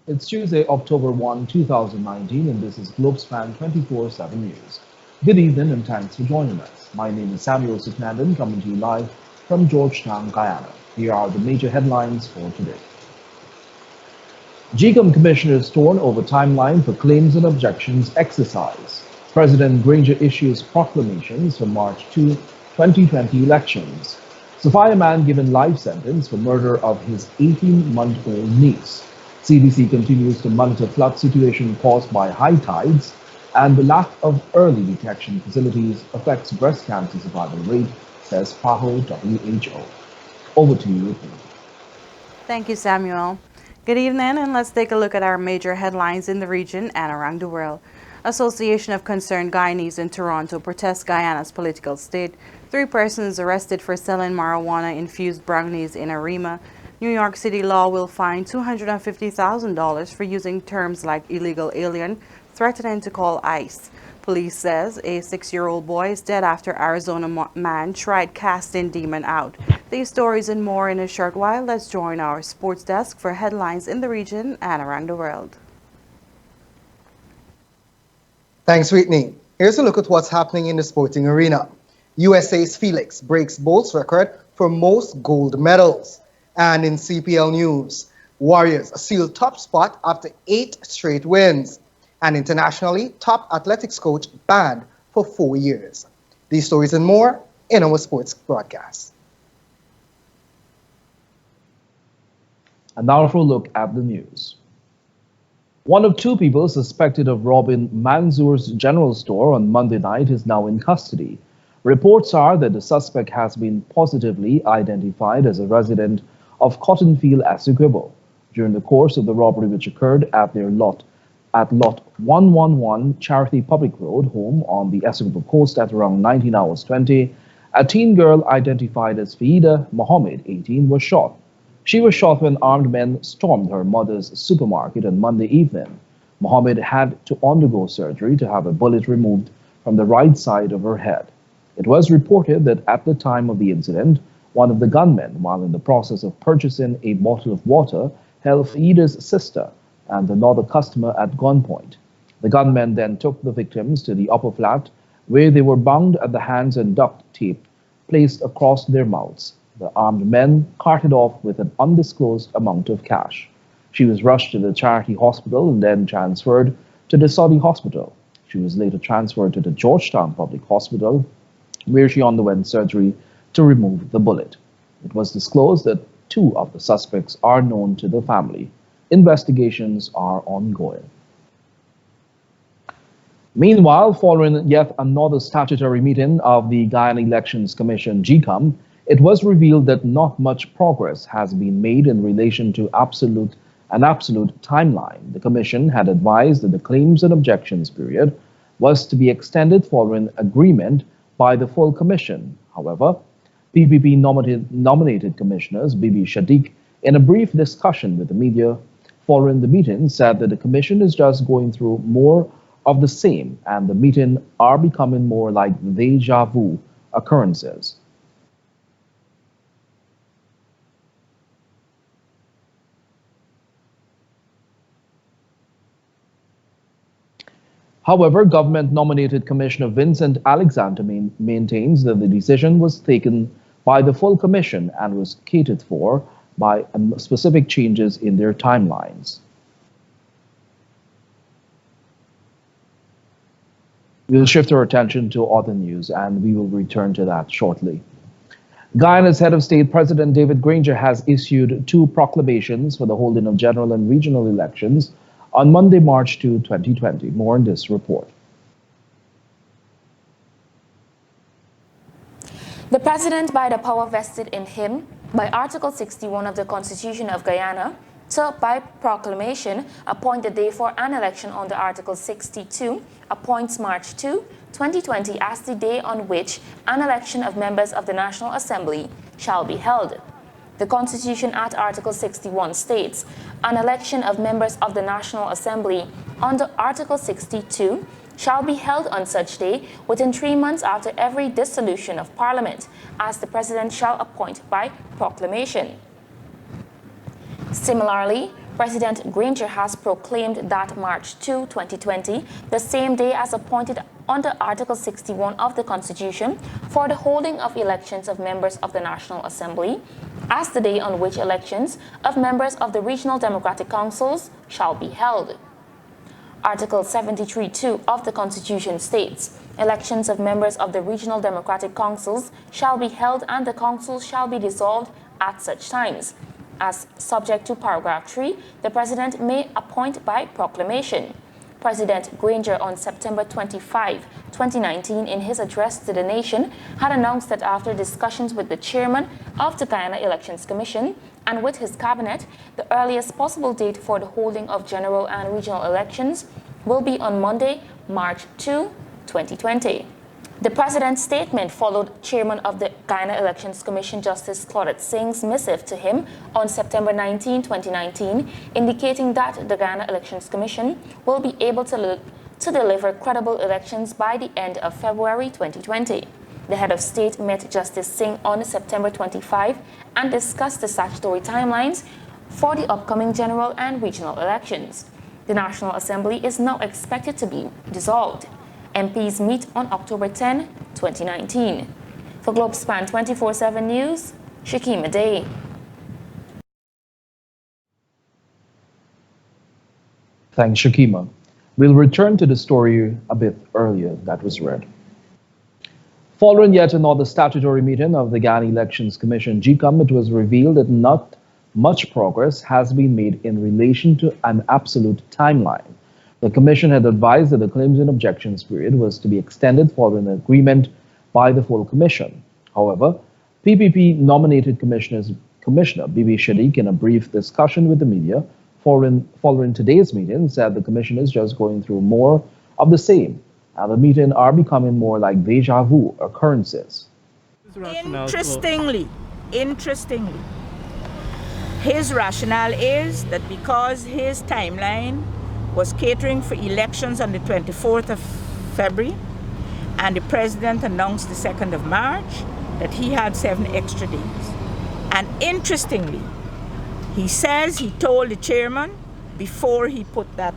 It's Tuesday, October 1, 2019, and this is Globespan 24x7 News. Good evening and thanks for joining us. My name is Samuel Suknandan, coming to you live from Georgetown, Guyana. Here are the major headlines for today. Gecom commissioners torn over timeline for claims and objections exercise. President Granger issues proclamations for March 2, 2020 elections. Sophia man given life sentence for murder of his 18-month-old niece. CDC continues to monitor flood situation caused by high tides, and the lack of early detection facilities affects breast cancer survival rate, says PAHO WHO. Over to you, Ruthie. Thank you, Samuel. Good evening, and let's take a look at our major headlines in the region and around the world. Association of Concerned Guyanese in Toronto protests Guyana's political state. 3 persons arrested for selling marijuana-infused brownies in Arima. New York City law will fine $250,000 for using terms like illegal alien, threatening to call ICE. Police says a 6-year-old boy is dead after Arizona man tried casting demon out. These stories and more in a short while. Let's join our sports desk for headlines in the region and around the world. Thanks, Whitney. Here's a look at what's happening in the sporting arena. USA's Felix breaks Bolt's record for most gold medals. And in CPL news, Warriors seal top spot after 8 straight wins. And internationally, top athletics coach banned for 4 years. These stories and more in our sports broadcast. And now for a look at the news. One of 2 people suspected of robbing Manzoor's general store on Monday night is now in custody. Reports are that the suspect has been positively identified as a resident of Cottonfield, Essequibo. During the course of the robbery, which occurred at lot 111 Charity Public Road home on the Essequibo coast at around 19 hours 20, a teen girl identified as Faida Mohammed, 18, was shot. She was shot when armed men stormed her mother's supermarket on Monday evening. Mohammed had to undergo surgery to have a bullet removed from the right side of her head. It was reported that at the time of the incident, one of the gunmen, while in the process of purchasing a bottle of water, held Faida's sister and another customer at gunpoint. The gunmen then took the victims to the upper flat, where they were bound at the hands and duct tape placed across their mouths. The armed men carted off with an undisclosed amount of cash. She was rushed to the charity hospital and then transferred to the Saudi hospital. She was later transferred to the Georgetown Public Hospital, where she underwent surgery to remove the bullet. It was disclosed that 2 of the suspects are known to the family. Investigations are ongoing. Meanwhile, following yet another statutory meeting of the Guyana Elections Commission, Gecom, it was revealed that not much progress has been made in relation to an absolute timeline. The Commission had advised that the claims and objections period was to be extended following agreement by the full Commission. However, PPP nominated commissioners Bibi Shadiq, in a brief discussion with the media following the meeting, said that the Commission is just going through more of the same and the meeting are becoming more like deja vu occurrences. However, government-nominated Commissioner Vincent Alexander maintains that the decision was taken by the full Commission and was catered for by specific changes in their timelines. We'll shift our attention to other news, and we will return to that shortly. Guyana's head of state, President David Granger, has issued 2 proclamations for the holding of general and regional elections on Monday, March 2, 2020. More in this report. The President, by the power vested in him by Article 61 of the Constitution of Guyana, to, by proclamation, appoint the day for an election under Article 62, appoints March 2, 2020 as the day on which an election of members of the National Assembly shall be held. The Constitution at Article 61 states, an election of members of the National Assembly under Article 62 shall be held on such day within 3 months after every dissolution of Parliament, as the President shall appoint by proclamation. Similarly, President Granger has proclaimed that March 2, 2020, the same day as appointed under Article 61 of the Constitution for the holding of elections of members of the National Assembly, as the day on which elections of members of the Regional Democratic Councils shall be held. Article 73(2) of the Constitution states, elections of members of the Regional Democratic Councils shall be held and the councils shall be dissolved at such times. As subject to paragraph 3, the President may appoint by proclamation. President Granger on September 25, 2019, in his address to the nation, had announced that after discussions with the chairman of the Guyana Elections Commission and with his cabinet, the earliest possible date for the holding of general and regional elections will be on Monday, March 2, 2020. The President's statement followed Chairman of the Guyana Elections Commission Justice Claudette Singh's missive to him on September 19, 2019, indicating that the Guyana Elections Commission will be able to deliver credible elections by the end of February 2020. The head of state met Justice Singh on September 25 and discussed the statutory timelines for the upcoming general and regional elections. The National Assembly is now expected to be dissolved. MPs meet on October 10, 2019. For Globespan 24x7 News, Shakima Day. Thanks, Shakima. We'll return to the story a bit earlier that was read. Following yet another statutory meeting of the Guyana Elections Commission, Gecom, it was revealed that not much progress has been made in relation to an absolute timeline. The Commission had advised that the claims and objections period was to be extended following an agreement by the full Commission. However, PPP nominated Commissioner Bibi Shadiq, in a brief discussion with the media following today's meeting, said the Commission is just going through more of the same, and the meetings are becoming more like deja vu occurrences. Interestingly, his rationale is that because his timeline was catering for elections on the 24th of February, and the President announced the 2nd of March, that he had 7 extra days. And interestingly, he says he told the chairman before he put that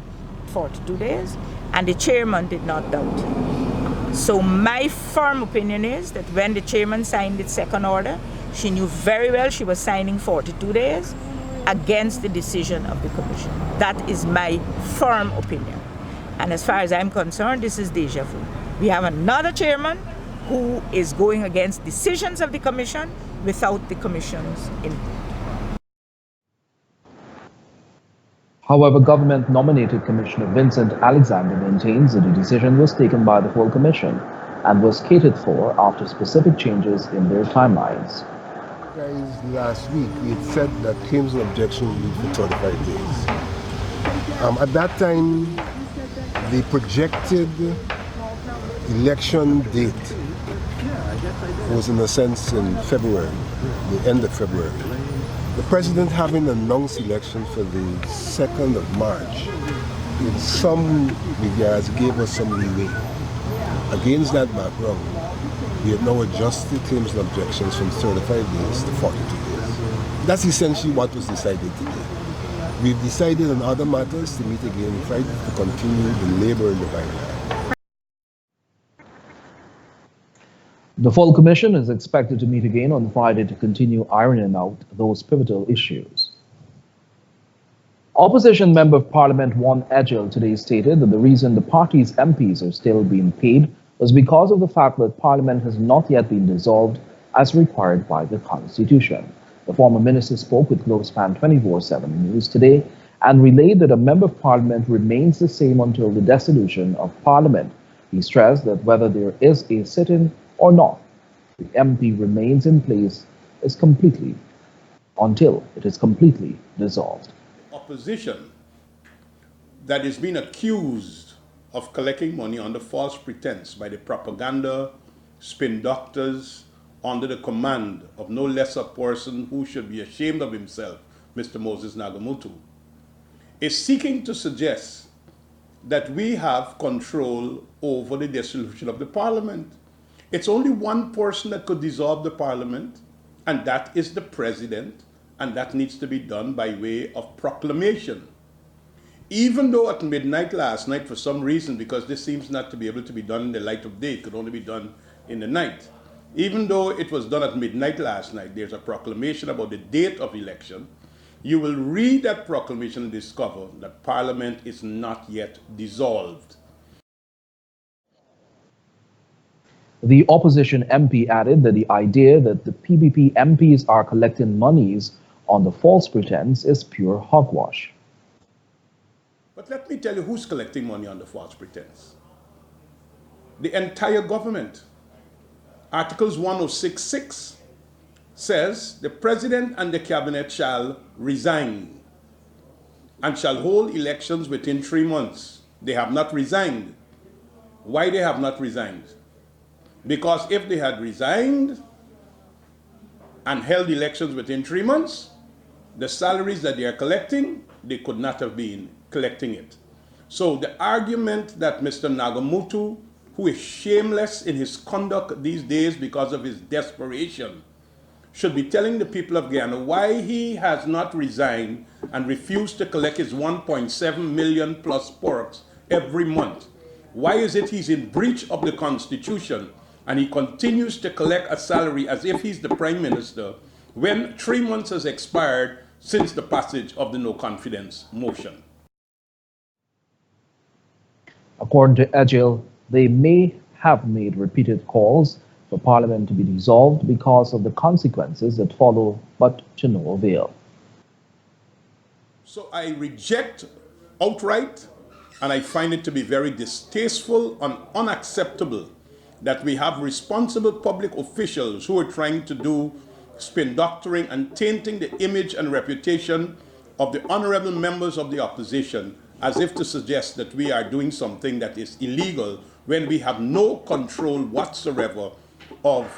42 days, and the chairman did not doubt him. So my firm opinion is that when the chairman signed the second order, she knew very well she was signing 42 days against the decision of the Commission. That is my firm opinion. And as far as I'm concerned, this is deja vu. We have another chairman who is going against decisions of the Commission without the Commission's input. However, government-nominated Commissioner Vincent Alexander maintains that the decision was taken by the full Commission and was catered for after specific changes in their timelines. Guys, last week we had said that claims and objections would be for 35 days. At that time, the projected election date was in a sense in February, the end of February. The President having announced election for the 2nd of March, in some regards gave us some leeway. Against that background, we have now adjusted claims and objections from 35 days to 42 days. That's essentially what was decided today. We've decided on other matters to meet again Friday to continue the labor in the Guyana. The full Commission is expected to meet again on Friday to continue ironing out those pivotal issues. Opposition Member of Parliament Juan Edgell today stated that the reason the party's MPs are still being paid was because of the fact that Parliament has not yet been dissolved as required by the Constitution. The former minister spoke with Globespan 24x7 News today and relayed that a Member of Parliament remains the same until the dissolution of Parliament. He stressed that whether there is a sit-in or not, the MP remains in place until it is completely dissolved. Opposition that is being accused of collecting money under false pretense by the propaganda spin doctors under the command of no less a person who should be ashamed of himself, Mr. Moses Nagamutu, is seeking to suggest that we have control over the dissolution of the Parliament. It's only one person that could dissolve the Parliament, and that is the President and that needs to be done by way of proclamation. Even though at midnight last night, for some reason, because this seems not to be able to be done in the light of day, it could only be done in the night. Even though it was done at midnight last night, there's a proclamation about the date of election. You will read that proclamation and discover that Parliament is not yet dissolved. The opposition MP added that the idea that the PPP MPs are collecting monies on the false pretense is pure hogwash. But let me tell you who's collecting money on the false pretense. The entire government. Articles 106.6 says the President and the Cabinet shall resign and shall hold elections within 3 months. They have not resigned. Why they have not resigned? Because if they had resigned and held elections within 3 months, the salaries that they are collecting, they could not have been collecting it. So the argument that Mr. Nagamutu, who is shameless in his conduct these days because of his desperation, should be telling the people of Guyana why he has not resigned and refused to collect his 1.7 million plus porks every month. Why is it he's in breach of the Constitution and he continues to collect a salary as if he's the Prime Minister when 3 months has expired since the passage of the no confidence motion? According to Agile, they may have made repeated calls for Parliament to be dissolved because of the consequences that follow, but to no avail. So I reject outright, and I find it to be very distasteful and unacceptable that we have responsible public officials who are trying to do spin doctoring and tainting the image and reputation of the honorable members of the opposition as if to suggest that we are doing something that is illegal when we have no control whatsoever of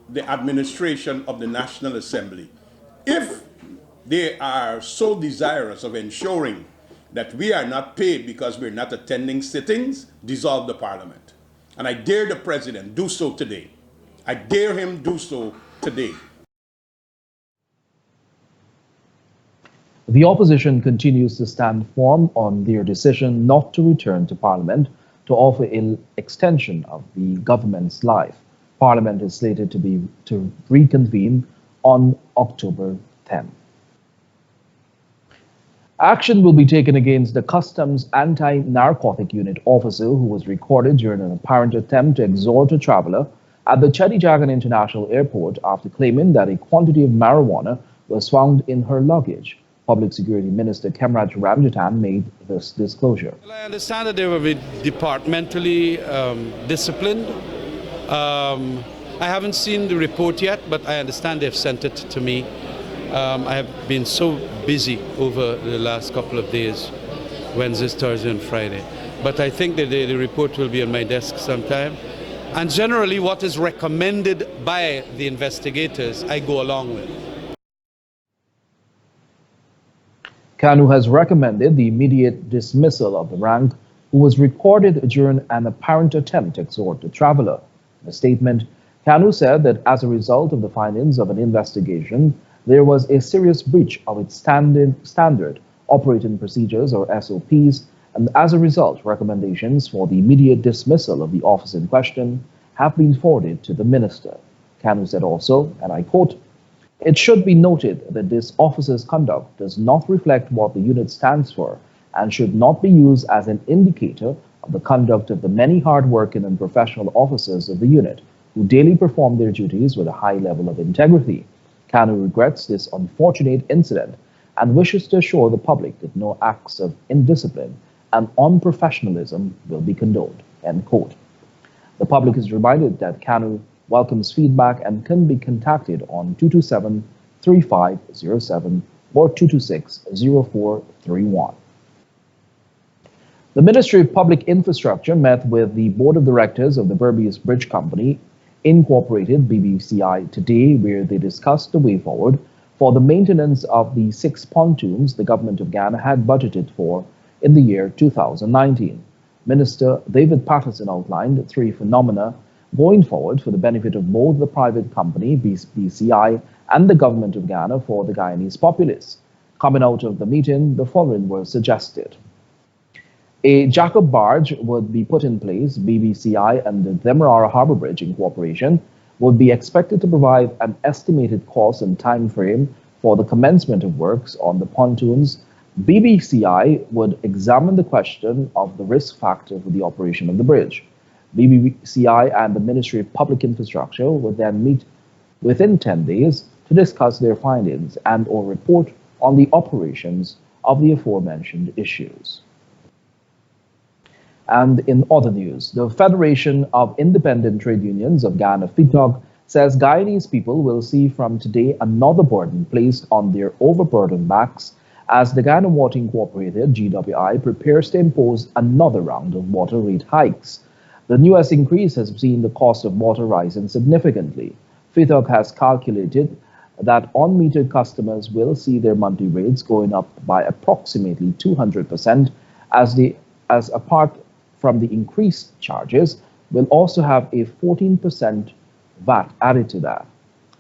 the administration of the National Assembly. If they are so desirous of ensuring that we are not paid because we're not attending sittings, dissolve the Parliament. And I dare the President do so today. I dare him do so today. The opposition continues to stand firm on their decision not to return to Parliament to offer an extension of the government's life. Parliament is slated to reconvene on October 10. Action will be taken against the Customs Anti-Narcotic Unit officer who was recorded during an apparent attempt to extort a traveler at the Chedijagan International Airport after claiming that a quantity of marijuana was found in her luggage. Public Security Minister Kemraj Ramjatan made this disclosure. Well, I understand that they were departmentally disciplined. I haven't seen the report yet, but I understand they've sent it to me. I have been so busy over the last couple of days, Wednesdays, Thursday and Friday. But I think that the report will be on my desk sometime. And generally what is recommended by the investigators, I go along with. CANU has recommended the immediate dismissal of the rank who was recorded during an apparent attempt to extort the traveler. In a statement, CANU said that as a result of the findings of an investigation, there was a serious breach of its standard operating procedures or SOPs, and as a result, recommendations for the immediate dismissal of the officer in question have been forwarded to the minister. CANU said also, and I quote, "It should be noted that this officer's conduct does not reflect what the unit stands for and should not be used as an indicator of the conduct of the many hard-working and professional officers of the unit who daily perform their duties with a high level of integrity. CANU regrets this unfortunate incident and wishes to assure the public that no acts of indiscipline and unprofessionalism will be condoned." End quote. The public is reminded that CANU welcomes feedback and can be contacted on 227-3507 or 226-0431. The Ministry of Public Infrastructure met with the Board of Directors of the Berbice Bridge Company, Incorporated BBCI today, where they discussed the way forward for the maintenance of the 6 pontoons the government of Ghana had budgeted for in the year 2019. Minister David Patterson outlined 3 phenomena going forward for the benefit of both the private company, BCI, and the government of Ghana for the Guyanese populace. Coming out of the meeting, the following was suggested. A jack-up barge would be put in place. BBCI and the Demerara Harbour Bridge Incorporation would be expected to provide an estimated cost and time frame for the commencement of works on the pontoons. BBCI would examine the question of the risk factor for the operation of the bridge. BBCI and the Ministry of Public Infrastructure would then meet within 10 days to discuss their findings and/or report on the operations of the aforementioned issues. And in other news, the Federation of Independent Trade Unions of Ghana, FITOG, says Guyanese people will see from today another burden placed on their overburdened backs as the Ghana Water Incorporated, GWI, prepares to impose another round of water rate hikes. The newest increase has seen the cost of water rising significantly. FITOG has calculated that unmetered customers will see their monthly rates going up by approximately 200% as apart from the increased charges, will also have a 14% VAT added to that.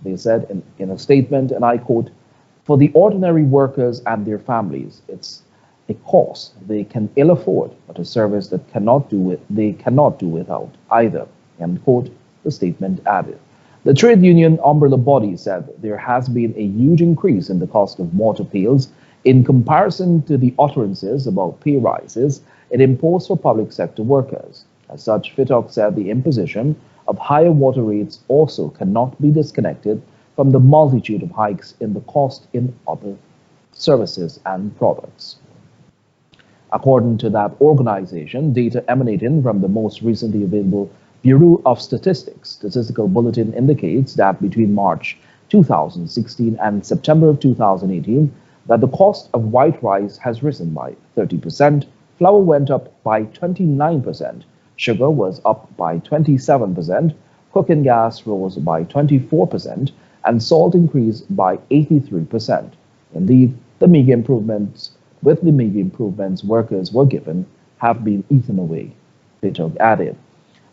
They said in a statement, and I quote, "For the ordinary workers and their families, it's a cost they can ill afford, but a service that they cannot do without either," end quote, the statement added. The trade union umbrella body said there has been a huge increase in the cost of water pails in comparison to the utterances about pay rises it imposed for public sector workers. As such, FITOG said the imposition of higher water rates also cannot be disconnected from the multitude of hikes in the cost in other services and products. According to that organization, data emanating from the most recently available Bureau of Statistics statistical bulletin indicates that between March 2016 and September of 2018, that the cost of white rice has risen by 30%, flour went up by 29%, sugar was up by 27%, cooking gas rose by 24%, and salt increased by 83%. Indeed, the meager improvements workers were given have been eaten away, FITOG added.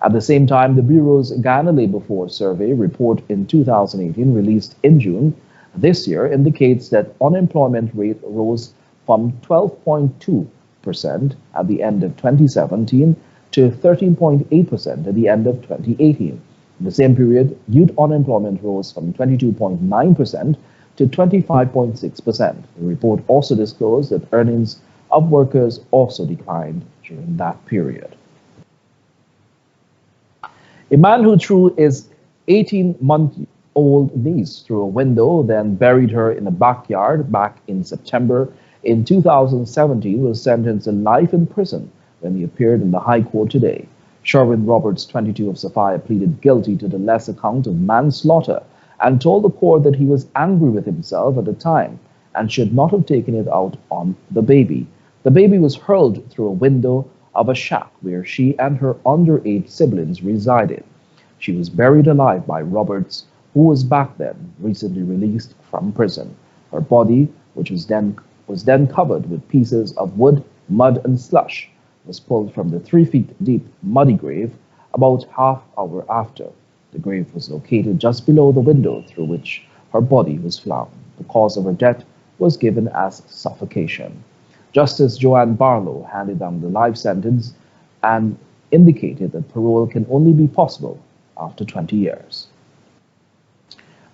At the same time, the Bureau's Ghana Labour Force Survey report in 2018, released in June this year, indicates that unemployment rate rose from 12.2% at the end of 2017 to 13.8% at the end of 2018. In the same period, youth unemployment rose from 22.9% to 25.6%. The report also disclosed that earnings of workers also declined during that period. A man who threw his 18-month-old niece through a window, then buried her in a backyard back in September in 2017 was sentenced to life in prison when he appeared in the High Court today. Sherwin Roberts, 22 of Sophia, pleaded guilty to the lesser count of manslaughter and told the court that he was angry with himself at the time and should not have taken it out on the baby. The baby was hurled through a window of a shack where she and her underage siblings resided. She was buried alive by Roberts, who was back then recently released from prison. Her body, which was then covered with pieces of wood, mud, and slush, was pulled from the 3 feet deep muddy grave about half hour after. The grave was located just below the window through which her body was flung. The cause of her death was given as suffocation. Justice Joanne Barlow handed down the life sentence and indicated that parole can only be possible after 20 years.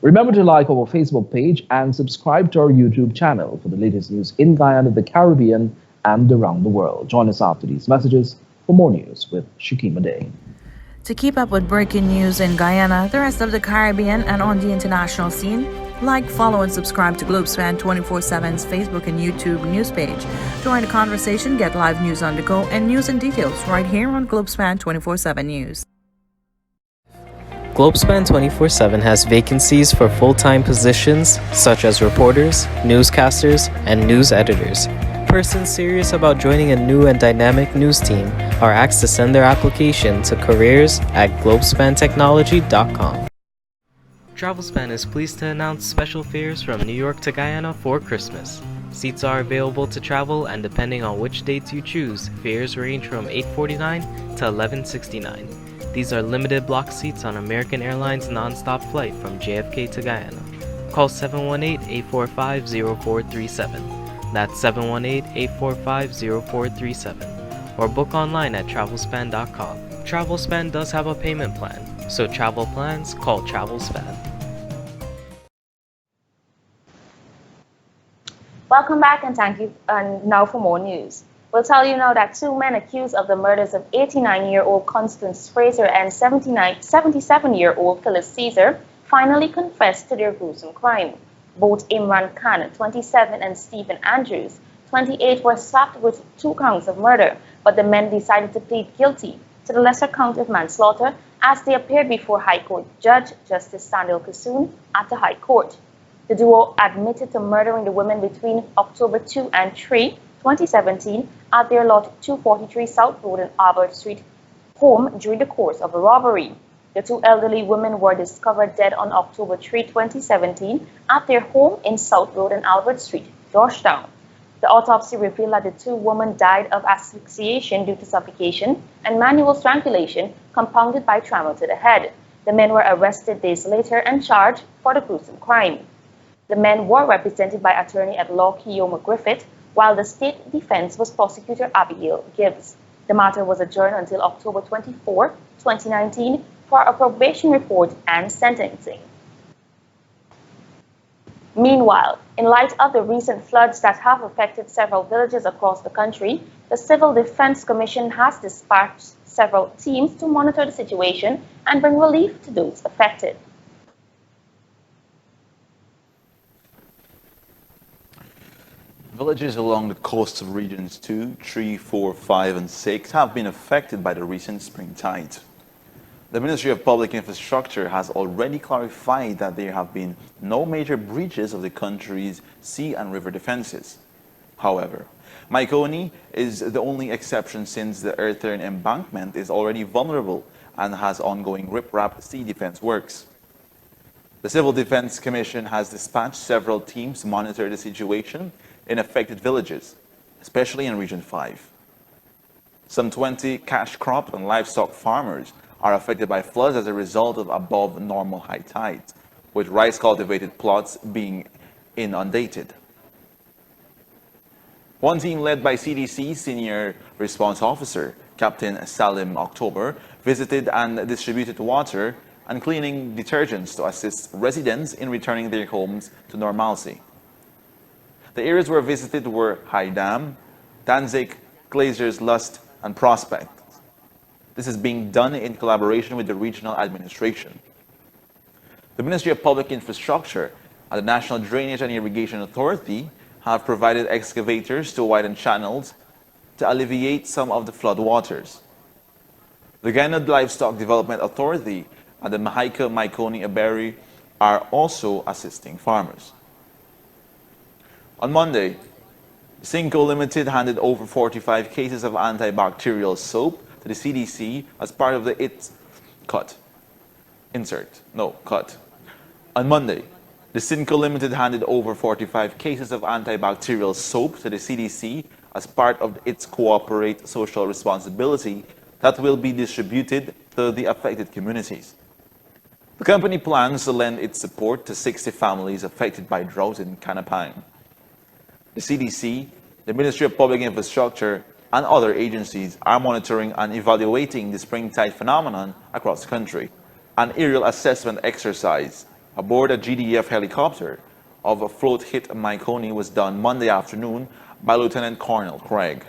Remember to like our Facebook page and subscribe to our YouTube channel for the latest news in Guyana, the Caribbean, and around the world. Join us after these messages for more news with Shakima Day. To keep up with breaking news in Guyana, the rest of the Caribbean, and on the international scene, like, follow, and subscribe to Globespan 24x7's Facebook and YouTube news page. Join the conversation, get live news on the go, and news and details right here on Globespan 24x7 News. Globespan 24x7 has vacancies for full-time positions such as reporters, newscasters, and news editors. Persons serious about joining a new and dynamic news team are asked to send their application to careers@globespantechnology.com. TravelSpan is pleased to announce special fares from New York to Guyana for Christmas. Seats are available to travel, and depending on which dates you choose, fares range from $8.49 to $11.69. These are limited block seats on American Airlines non-stop flight from JFK to Guyana. Call 718-845-0437. That's 718-845-0437. Or book online at travelspan.com. Travelspan does have a payment plan, so travel plans, call Travelspan. Welcome back and thank you. And now for more news. We'll tell you now that two men accused of the murders of 89-year-old Constance Fraser and 77-year-old Phyllis Caesar finally confessed to their gruesome crime. Both Imran Khan, 27, and Stephen Andrews, 28, were slapped with 2 counts of murder, but the men decided to plead guilty to the lesser count of manslaughter as they appeared before High Court Judge Justice Sandil Kasoon at the High Court. The duo admitted to murdering the women between October 2 and 3, 2017 at their lot 243 South Road and Albert Street home during the course of a robbery. The 2 elderly women were discovered dead on October 3, 2017 at their home in South Road and Albert Street, Georgetown. The autopsy revealed that the 2 women died of asphyxiation due to suffocation and manual strangulation compounded by trauma to the head. The men were arrested days later and charged for the gruesome crime. The men were represented by attorney at law Keoma Griffith, while the state defense was prosecutor Abigail Gibbs. The matter was adjourned until October 24, 2019 for a probation report and sentencing. Meanwhile, in light of the recent floods that have affected several villages across the country, the Civil Defense Commission has dispatched several teams to monitor the situation and bring relief to those affected. Villages along the coast of regions 2, 3, 4, 5, and 6 have been affected by the recent spring tide. The Ministry of Public Infrastructure has already clarified that there have been no major breaches of the country's sea and river defenses. However, Maikoni is the only exception since the earthen embankment is already vulnerable and has ongoing riprap sea defense works. The Civil Defense Commission has dispatched several teams to monitor the situation in affected villages, especially in Region 5. Some 20 cash crop and livestock farmers are affected by floods as a result of above normal high tides, with rice cultivated plots being inundated. One team led by CDC Senior Response Officer Captain Salim October visited and distributed water and cleaning detergents to assist residents in returning their homes to normalcy. The areas were visited were High Dam, Danzig, Glazers, Lust, and Prospect. This is being done in collaboration with the regional administration. The Ministry of Public Infrastructure and the National Drainage and Irrigation Authority have provided excavators to widen channels to alleviate some of the flood waters. The Guyana Livestock Development Authority and the Mahika Maikoni Aberi are also assisting farmers. On Monday, Cinco Limited handed over 45 cases of antibacterial soap to the CDC as part of the cut. On Monday, the Cinco Limited handed over 45 cases of antibacterial soap to the CDC as part of its Cooperate Social Responsibility that will be distributed to the affected communities. The company plans to lend its support to 60 families affected by drought in Canapang. The CDC, the Ministry of Public Infrastructure, and other agencies are monitoring and evaluating the spring tide phenomenon across the country. An aerial assessment exercise aboard a GDF helicopter of a float hit Maikoni was done Monday afternoon by Lieutenant Colonel Craig.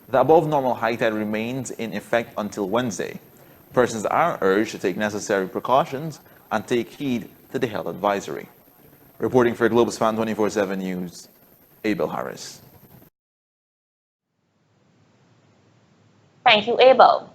The above normal high tide remains in effect until Wednesday. Persons are urged to take necessary precautions and take heed to the health advisory. Reporting for Globespan 24x7 News, Abel Harris. Thank you, Abel.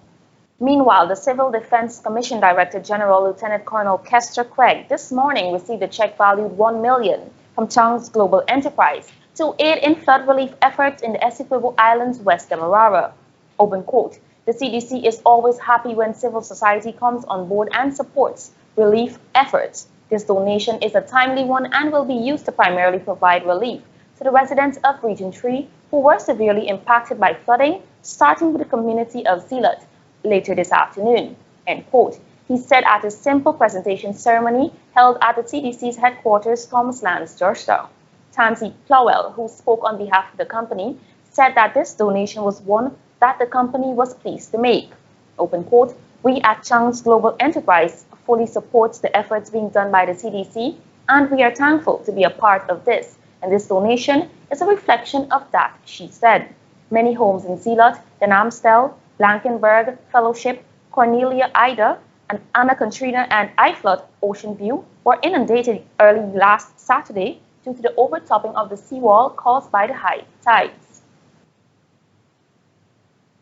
Meanwhile, the Civil Defense Commission Director General Lieutenant Colonel Kester Craig this morning received a check valued $1 million from Chang's Global Enterprise to aid in flood relief efforts in the Essequibo Islands, West Demerara. Open quote, the CDC is always happy when civil society comes on board and supports relief efforts. This donation is a timely one and will be used to primarily provide relief to the residents of Region 3 who were severely impacted by flooding, starting with the community of Zeelat, later this afternoon, end quote. He said at a simple presentation ceremony held at the CDC's headquarters, Thomas Lands, Georgetown. Tansy Plowell, who spoke on behalf of the company, said that this donation was one that the company was pleased to make. Open quote, we at Chang's Global Enterprise fully support the efforts being done by the CDC, and we are thankful to be a part of this. And this donation is a reflection of that, she said. Many homes in Zeeland, Den Amstel, Blankenberg, Fellowship, Cornelia Ida, and Anna Katrina and Eiflot Ocean View were inundated early last Saturday due to the overtopping of the seawall caused by the high tides.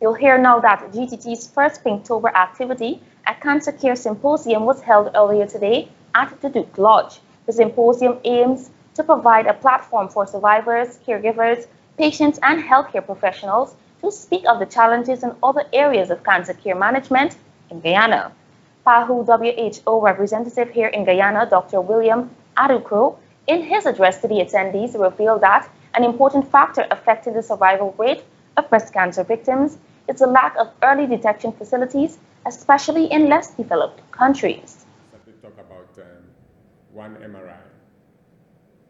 You'll hear now that GTT's first Pinktober activity, a cancer care symposium, was held earlier today at the Duke Lodge. The symposium aims to provide a platform for survivors, caregivers, patients, and healthcare professionals to speak of the challenges in other areas of cancer care management in Guyana. PAHU WHO representative here in Guyana, Dr. William Adukro, in his address to the attendees, revealed that an important factor affecting the survival rate of breast cancer victims is the lack of early detection facilities, especially in less developed countries. We talk about one MRI,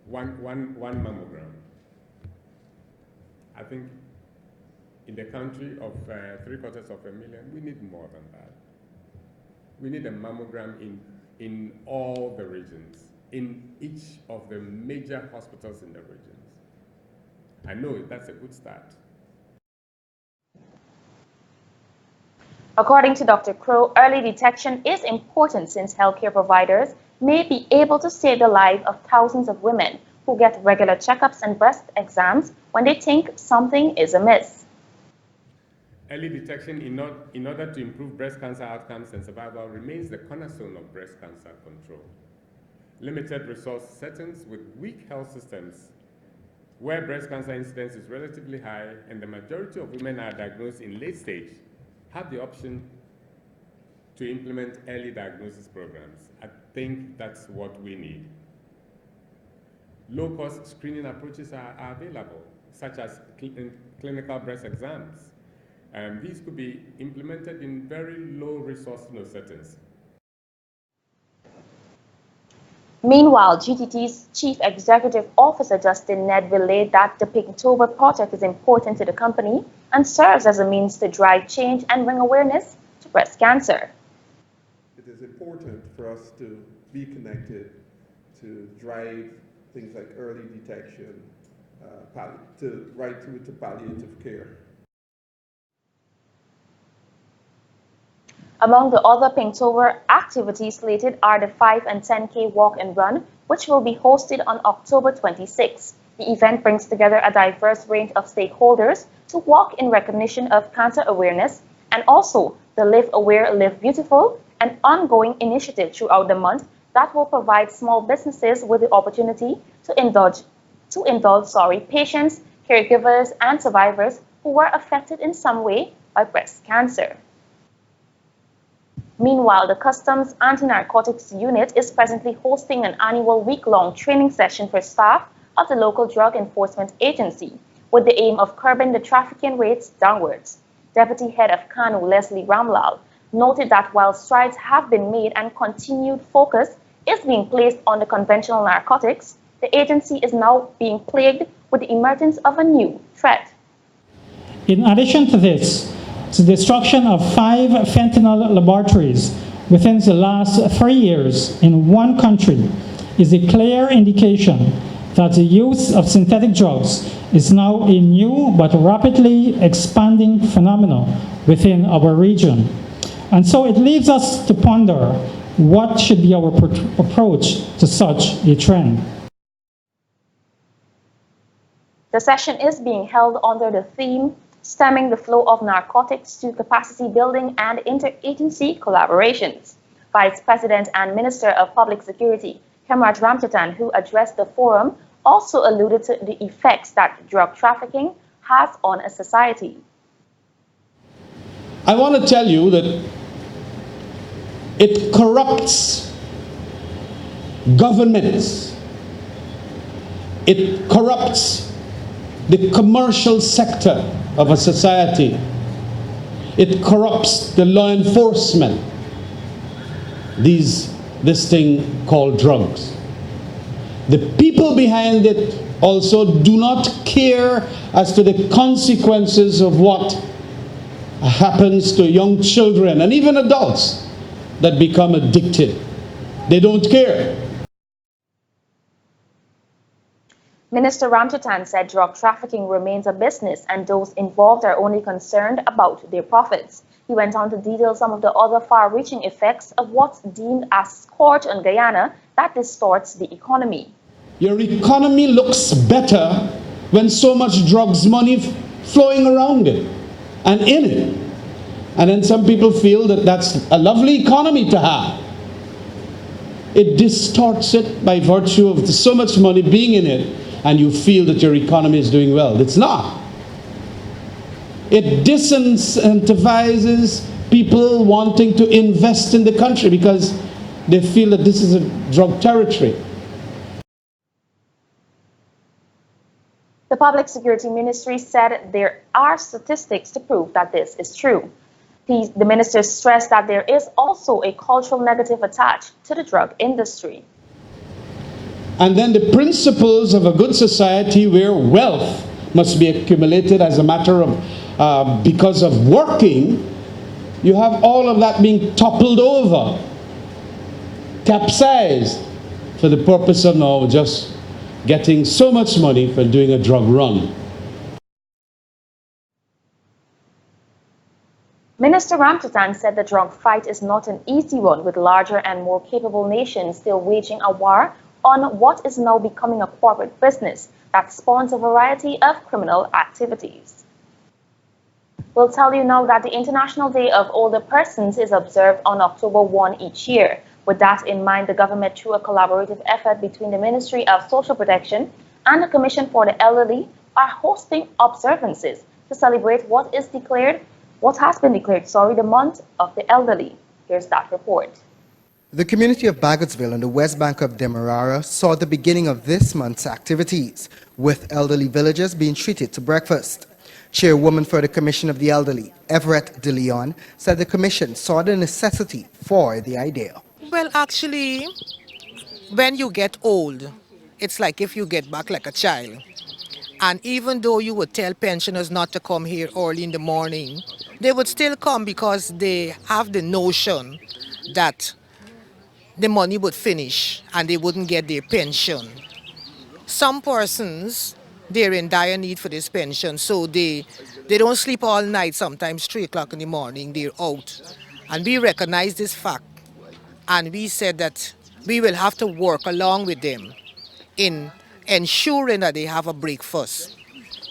one mammogram. I think in the country of 750,000, we need more than that. We need a mammogram in all the regions, in each of the major hospitals in the regions. I know that's a good start. According to Dr. Crow, early detection is important since healthcare providers may be able to save the life of thousands of women who get regular checkups and breast exams when they think something is amiss. Early detection in order to improve breast cancer outcomes and survival remains the cornerstone of breast cancer control. Limited resource settings with weak health systems where breast cancer incidence is relatively high and the majority of women are diagnosed in late stage have the option to implement early diagnosis programs. I think that's what we need. Low-cost screening approaches are available, such as clinical breast exams. These could be implemented in very low-resource settings. Meanwhile, GTT's Chief Executive Officer Justin Ned relayed that the Pinktober project is important to the company and serves as a means to drive change and bring awareness to breast cancer. It is important for us to be connected to drive things like early detection, right through to palliative care. Among the other Pinktober activities slated are the 5 and 10K walk and run, which will be hosted on October 26. The event brings together a diverse range of stakeholders to walk in recognition of cancer awareness, and also the Live Aware, Live Beautiful, an ongoing initiative throughout the month that will provide small businesses with the opportunity to indulge patients, caregivers, and survivors who were affected in some way by breast cancer. Meanwhile, the Customs Anti-Narcotics Unit is presently hosting an annual week-long training session for staff of the local drug enforcement agency, with the aim of curbing the trafficking rates downwards. Deputy Head of CANU, Leslie Ramlal, noted that while strides have been made and continued focus is being placed on the conventional narcotics, the agency is now being plagued with the emergence of a new threat. In addition to this, the destruction of 5 fentanyl laboratories within the last 3 years in one country is a clear indication that the use of synthetic drugs is now a new but rapidly expanding phenomenon within our region. And so it leaves us to ponder what should be our approach to such a trend. The session is being held under the theme Stemming the Flow of Narcotics to Capacity Building and Interagency Collaborations. Vice President and Minister of Public Security, Hemraj Ramchatan, who addressed the forum, also alluded to the effects that drug trafficking has on a society. I want to tell you that it corrupts governments. It corrupts the commercial sector of a society. It corrupts the law enforcement. This thing called drugs. The people behind it also do not care as to the consequences of what happens to young children and even adults that become addicted. They don't care. Minister Ramchatan said drug trafficking remains a business and those involved are only concerned about their profits. He went on to detail some of the other far-reaching effects of what's deemed as scourge on Guyana that distorts the economy. Your economy looks better when so much drugs money flowing around it and in it. And then some people feel that that's a lovely economy to have. It distorts it by virtue of so much money being in it, and you feel that your economy is doing well. It's not. It disincentivizes people wanting to invest in the country because they feel that this is a drug territory. The Public Security Ministry said there are statistics to prove that this is true. The minister stressed that there is also a cultural negative attached to the drug industry. And then the principles of a good society where wealth must be accumulated as a matter of, because of working, you have all of that being toppled over, capsized, for the purpose of now just getting so much money for doing a drug run. Minister Ramchatan said the drug fight is not an easy one, with larger and more capable nations still waging a war on what is now becoming a corporate business that spawns a variety of criminal activities. We'll tell you now that the International Day of Older Persons is observed on October 1 each year. With that in mind, the government, through a collaborative effort between the Ministry of Social Protection and the Commission for the Elderly, are hosting observances to celebrate what has been declared, the month of the elderly. Here's that report. The community of Baggotsville on the west bank of Demerara saw the beginning of this month's activities, with elderly villagers being treated to breakfast. Chairwoman for the Commission of the Elderly, Everett De Leon, said the Commission saw the necessity for the idea. Well, actually, when you get old, it's like if you get back like a child. And even though you would tell pensioners not to come here early in the morning, they would still come because they have the notion that the money would finish and they wouldn't get their pension. Some persons, they're in dire need for this pension, so they don't sleep all night, sometimes 3 o'clock in the morning, they're out. And we recognize this fact, and we said that we will have to work along with them in ensuring that they have a breakfast,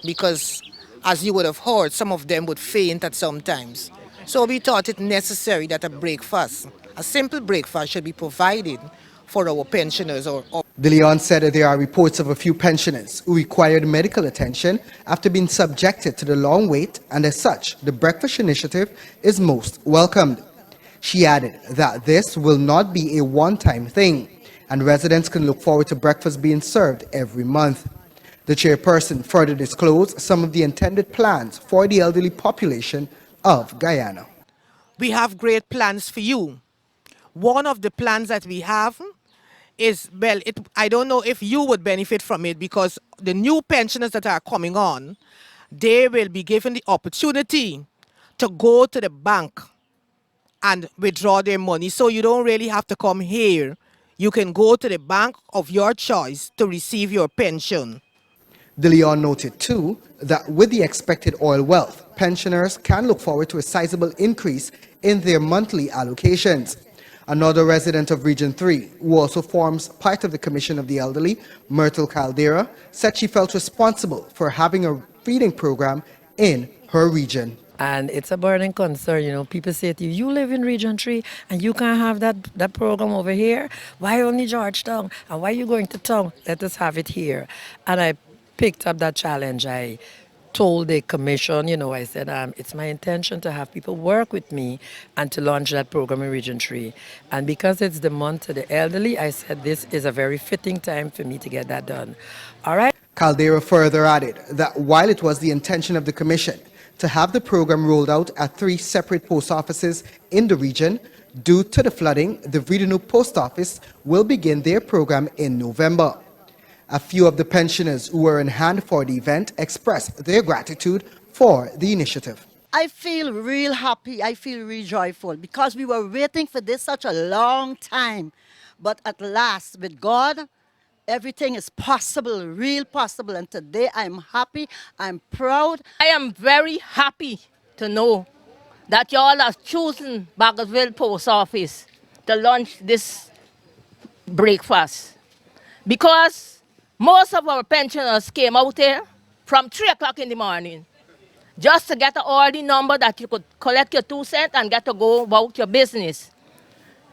because as you would have heard, some of them would faint at some times. So we thought it necessary that a simple breakfast should be provided for our pensioners. De Leon said that there are reports of a few pensioners who required medical attention after being subjected to the long wait, and as such, the breakfast initiative is most welcomed. She added that this will not be a one-time thing, and residents can look forward to breakfast being served every month. The chairperson further disclosed some of the intended plans for the elderly population of Guyana. We have great plans for you. One of the plans that we have is, well, I don't know if you would benefit from it, because the new pensioners that are coming on, they will be given the opportunity to go to the bank and withdraw their money. So you don't really have to come here. You can go to the bank of your choice to receive your pension. De Leon noted too that with the expected oil wealth, pensioners can look forward to a sizable increase in their monthly allocations. Another resident of Region 3, who also forms part of the Commission of the Elderly, Myrtle Caldera, said she felt responsible for having a feeding program in her region. And it's a burning concern, you know. People say to you, you live in Region 3 and you can't have that program over here. Why only Georgetown? And why are you going to town? Let us have it here. And I picked up that challenge. I told the commission, you know, I said, it's my intention to have people work with me and to launch that program in Region 3. And because it's the month of the elderly, I said this is a very fitting time for me to get that done. All right. Caldera further added that while it was the intention of the commission to have the program rolled out at 3 separate post offices in the region. Due to the flooding, the Vidunu Post Office will begin their program in November. A few of the pensioners who were in hand for the event expressed their gratitude for the initiative. I feel real happy, I feel real joyful because we were waiting for this such a long time. But at last, with God, everything is possible, real possible. And today I'm happy, I'm proud. I am very happy to know that y'all have chosen Bakersville Post Office to launch this breakfast. Because most of our pensioners came out here from 3 o'clock in the morning just to get an order number that you could collect your 2 cents and get to go about your business.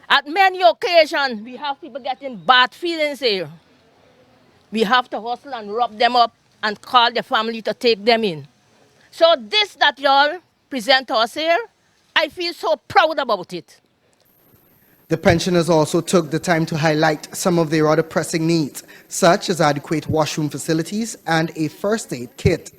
At many occasions, we have people getting bad feelings here. We have to hustle and rub them up and call the family to take them in. So this that y'all present to us here, I feel so proud about it. The pensioners also took the time to highlight some of their other pressing needs, such as adequate washroom facilities and a first aid kit.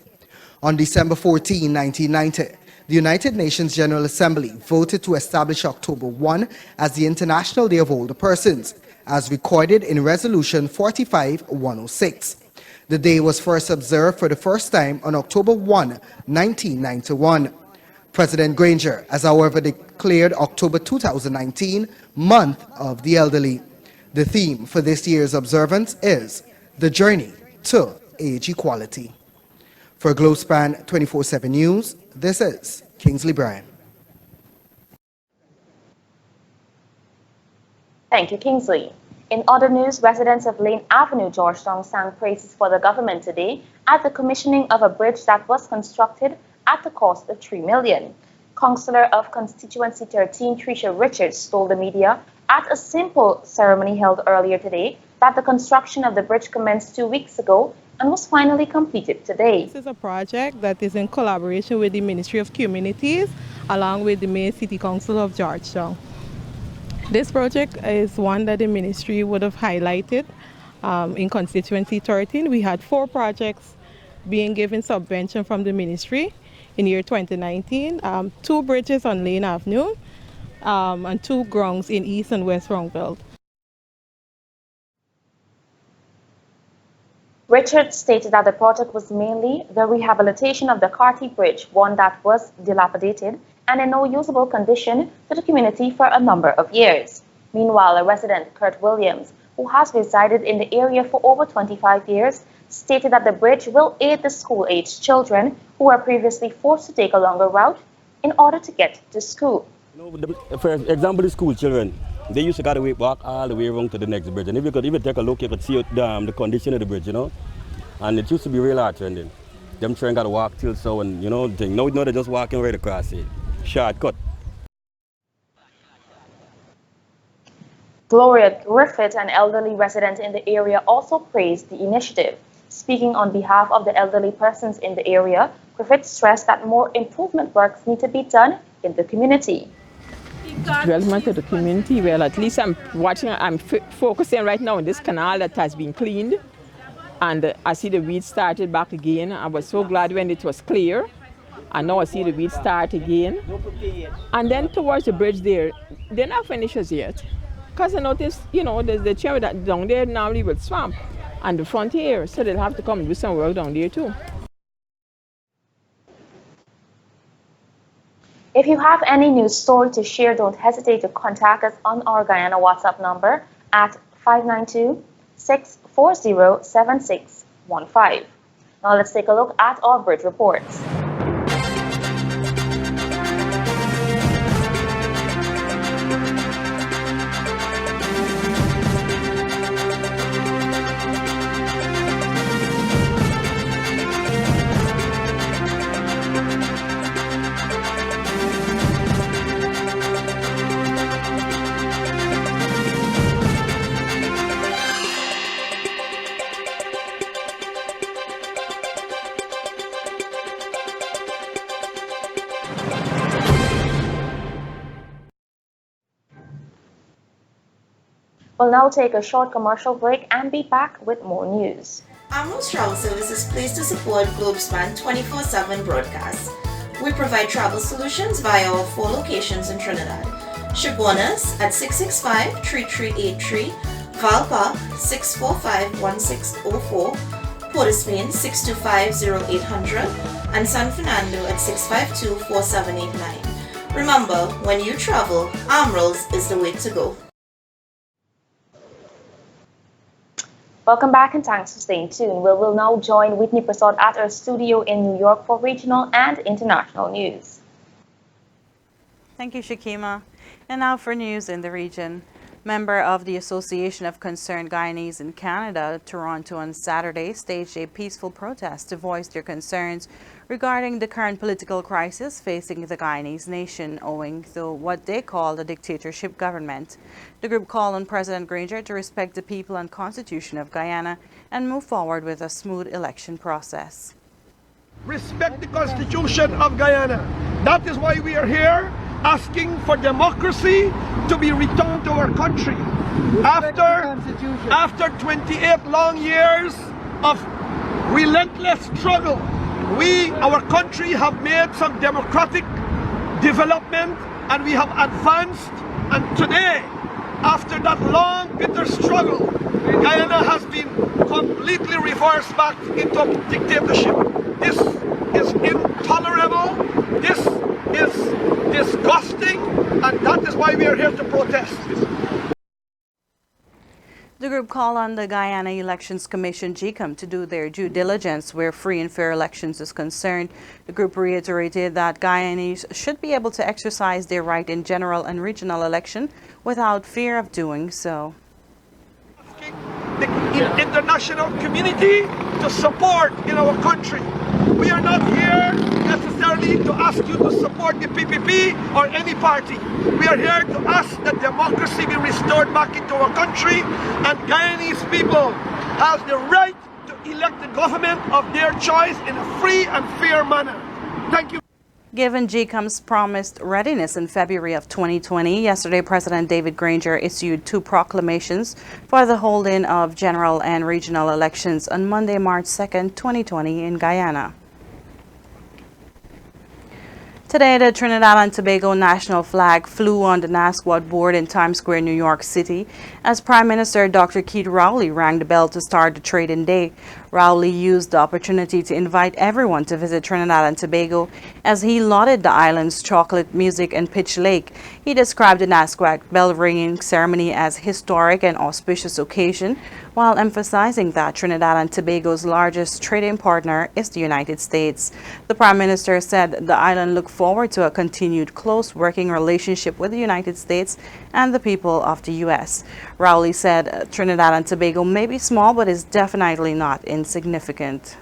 On December 14, 1990, the United Nations General Assembly voted to establish October 1 as the International Day of Older Persons, as recorded in Resolution 45-106. The day was first observed for the first time on October 1, 1991. President Granger has, however, declared October 2019 Month of the Elderly. The theme for this year's observance is The Journey to Age Equality. For Globespan 24x7 News, this is Kingsley Bryan. Thank you, Kingsley. In other news, residents of Lane Avenue, Georgetown, sang praises for the government today at the commissioning of a bridge that was constructed at the cost of $3 million. Councillor of Constituency 13, Tricia Richards, told the media at a simple ceremony held earlier today that the construction of the bridge commenced 2 weeks ago and was finally completed today. This is a project that is in collaboration with the Ministry of Communities along with the Mayor City Council of Georgetown. This project is one that the ministry would have highlighted in Constituency 13. We had 4 projects being given subvention from the ministry in year 2019, 2 bridges on Lane Avenue and 2 grounds in East and West Roundbelt. Richards stated that the project was mainly the rehabilitation of the Carty Bridge, one that was dilapidated and in no usable condition to the community for a number of years. Meanwhile, a resident, Kurt Williams, who has resided in the area for over 25 years, stated that the bridge will aid the school-aged children who were previously forced to take a longer route in order to get to school. For example, the school children, they used to gotta walk all the way around to the next bridge. And if you could even take a look, you could see the condition of the bridge, you know. And it used to be real hard trending. Them children gotta walk till so, and you know, no, they're just walking right across it. Shortcut. Gloria Griffith, an elderly resident in the area, also praised the initiative. Speaking on behalf of the elderly persons in the area, Griffith stressed that more improvement works need to be done in the community. Development of the community, well, at least I'm focusing right now on this canal that has been cleaned. And I see the weeds started back again. I was so glad when it was clear. And now I see the weeds start again. And then towards the bridge there, they're not finished as yet. Because I noticed, you know, there's the chair that down there now with swamp and the front here. So they'll have to come and do some work down there too. If you have any news story to share, don't hesitate to contact us on our Guyana WhatsApp number at 592-640-7615. Now let's take a look at our bridge reports. We'll now take a short commercial break and be back with more news. Amos Travel Service is pleased to support Globespan 24x7 broadcasts. We provide travel solutions via our 4 locations in Trinidad. Shibonas at 665-3383, Valpark 645-1604, Port of Spain 625-0800, and San Fernando at 652-4789. Remember, when you travel, arm rolls is the way to go. Welcome back and thanks for staying tuned. We will now join Whitney Prasad at our studio in New York for regional and international news. Thank you, Shakima. And now for news in the region. Member of the Association of Concerned Guyanese in Canada, Toronto, on Saturday staged a peaceful protest to voice their concerns regarding the current political crisis facing the Guyanese nation owing to what they call a dictatorship government. The group called on President Granger to respect the people and constitution of Guyana and move forward with a smooth election process. Respect the constitution of Guyana. That is why we are here, asking for democracy to be returned to our country. After 28 long years of relentless struggle, our country have made some democratic development and we have advanced, and today, after that long bitter struggle, Guyana has been completely reversed back into dictatorship. This is intolerable, this is disgusting, and that is why we are here to protest. The group called on the Guyana Elections Commission, Gecom, to do their due diligence where free and fair elections is concerned. The group reiterated that Guyanese should be able to exercise their right in general and regional election without fear of doing so. The international community to support in our country. We are not here necessarily to ask you to support the PPP or any party. We are here to ask that democracy be restored back into our country, and Guyanese people have the right to elect the government of their choice in a free and fair manner. Thank you. Given Gecom's promised readiness in February of 2020, yesterday President David Granger issued 2 proclamations for the holding of general and regional elections on Monday, March 2nd, 2020 in Guyana. Today, the Trinidad and Tobago national flag flew on the NASQUAD board in Times Square, New York City, as Prime Minister Dr. Keith Rowley rang the bell to start the trading day. Rowley used the opportunity to invite everyone to visit Trinidad and Tobago as he lauded the island's chocolate, music, and Pitch Lake. He described the NASQUAD bell-ringing ceremony as historic and auspicious occasion, while emphasizing that Trinidad and Tobago's largest trading partner is the United States. The Prime Minister said the island looked forward to a continued close working relationship with the United States and the people of the U.S. Rowley said Trinidad and Tobago may be small, but is definitely not insignificant.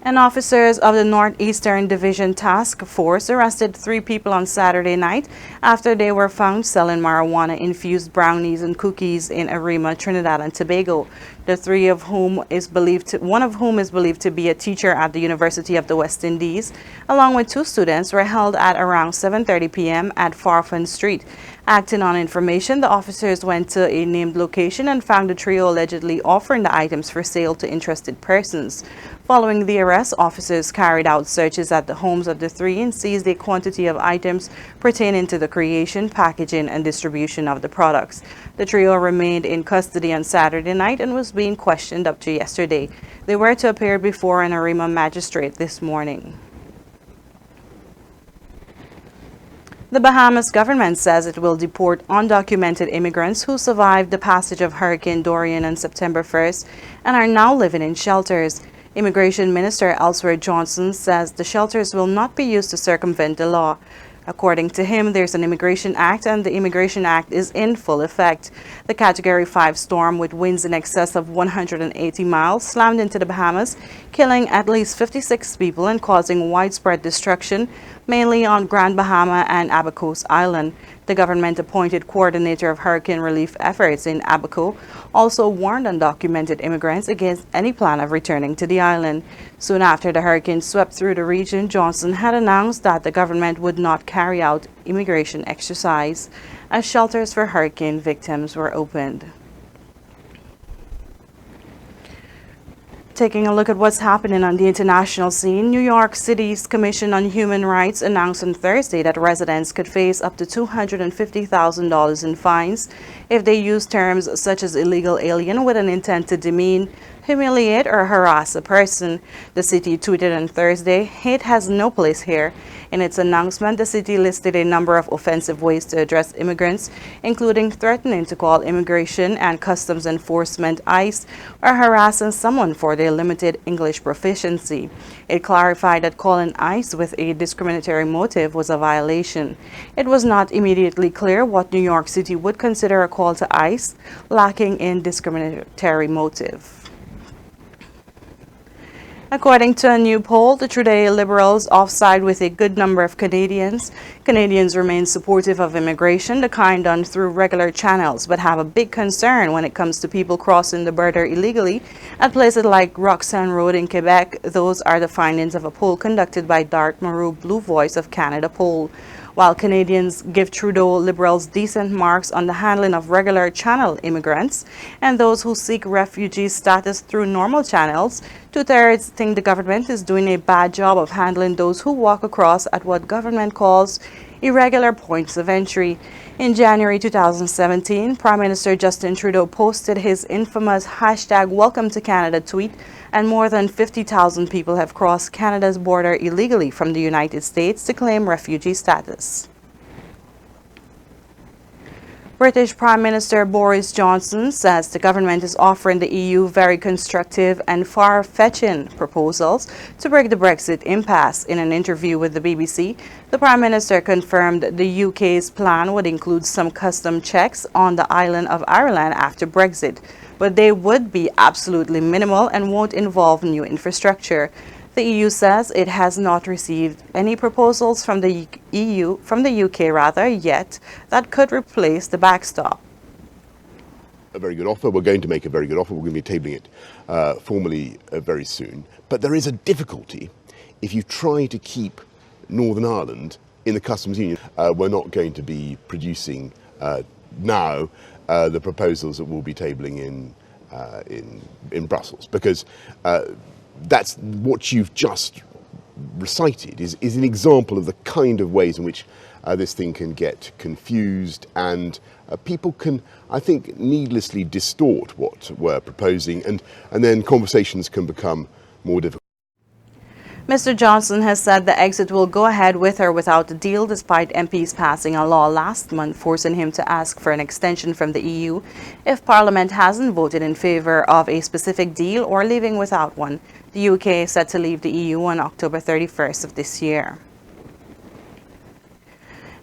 And officers of the Northeastern Division Task Force arrested 3 people on Saturday night after they were found selling marijuana-infused brownies and cookies in Arima, Trinidad and Tobago. One of whom is believed to be a teacher at the University of the West Indies, along with 2 students, were held at around 7:30 p.m. at Farfan Street. Acting on information, the officers went to a named location and found the trio allegedly offering the items for sale to interested persons. Following the arrest, officers carried out searches at the homes of the 3 and seized a quantity of items pertaining to the creation, packaging, and distribution of the products. The trio remained in custody on Saturday night and was being questioned up to yesterday. They were to appear before an Arima magistrate this morning. The Bahamas government says it will deport undocumented immigrants who survived the passage of Hurricane Dorian on September 1st and are now living in shelters. Immigration Minister Elsewhere Johnson says the shelters will not be used to circumvent the law. According to him, there's an Immigration Act and the Immigration Act is in full effect. The Category 5 storm with winds in excess of 180 miles slammed into the Bahamas, killing at least 56 people and causing widespread destruction, mainly on Grand Bahama and Abacos Island. The government-appointed coordinator of hurricane relief efforts in Abaco also warned undocumented immigrants against any plan of returning to the island. Soon after the hurricane swept through the region, Johnson had announced that the government would not carry out immigration exercise as shelters for hurricane victims were opened. Taking a look at what's happening on the international scene, New York City's Commission on Human Rights announced on Thursday that residents could face up to $250,000 in fines if they use terms such as illegal alien with an intent to demean, humiliate, or harass a person. The city tweeted on Thursday, "Hate has no place here." In its announcement, the city listed a number of offensive ways to address immigrants, including threatening to call Immigration and Customs Enforcement ICE or harassing someone for their limited English proficiency. It clarified that calling ICE with a discriminatory motive was a violation. It was not immediately clear what New York City would consider a call to ICE, lacking in discriminatory motive. According to a new poll, the Trudeau Liberals offside with a good number of Canadians. Canadians remain supportive of immigration, the kind done through regular channels, but have a big concern when it comes to people crossing the border illegally at places like Roxanne Road in Quebec. Those are the findings of a poll conducted by Dart Maru Blue Voice of Canada poll. While Canadians give Trudeau Liberals decent marks on the handling of regular channel immigrants and those who seek refugee status through normal channels, two-thirds think the government is doing a bad job of handling those who walk across at what government calls irregular points of entry. In January 2017, Prime Minister Justin Trudeau posted his infamous #Welcome to Canada tweet, and more than 50,000 people have crossed Canada's border illegally from the United States to claim refugee status. British Prime Minister Boris Johnson says the government is offering the EU very constructive and far-fetching proposals to break the Brexit impasse. In an interview with the BBC, the Prime Minister confirmed the UK's plan would include some custom checks on the island of Ireland after Brexit, but they would be absolutely minimal and won't involve new infrastructure. The EU says it has not received any proposals from the UK yet, that could replace the backstop. A very good offer. We're going to make a very good offer. We're going to be tabling it formally very soon. But there is a difficulty if you try to keep Northern Ireland in the customs union. We're not going to be producing now the proposals that we'll be tabling in Brussels, because that's what you've just recited is an example of the kind of ways in which this thing can get confused, and people can, I think, needlessly distort what we're proposing, and then conversations can become more difficult. Mr. Johnson has said the exit will go ahead with or without the deal, despite MPs passing a law last month forcing him to ask for an extension from the EU if Parliament hasn't voted in favor of a specific deal or leaving without one. The UK is set to leave the EU on October 31st of this year.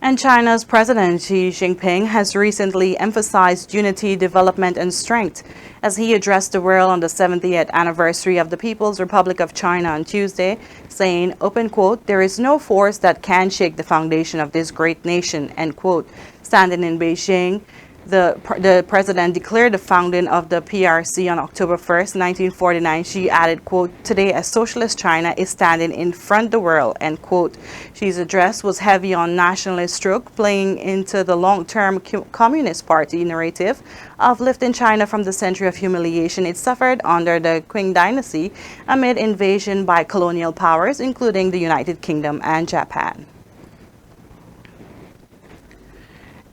And China's President Xi Jinping has recently emphasized unity, development, and strength as he addressed the world on the 70th anniversary of the People's Republic of China on Tuesday, saying, open quote, "There is no force that can shake the foundation of this great nation," end quote. Standing in Beijing, the president declared the founding of the PRC on October 1st, 1949. She added, quote, "Today, a socialist China is standing in front of the world," end quote. Xi's address was heavy on nationalist stroke, playing into the long-term Communist Party narrative of lifting China from the century of humiliation it suffered under the Qing dynasty amid invasion by colonial powers, including the United Kingdom and Japan.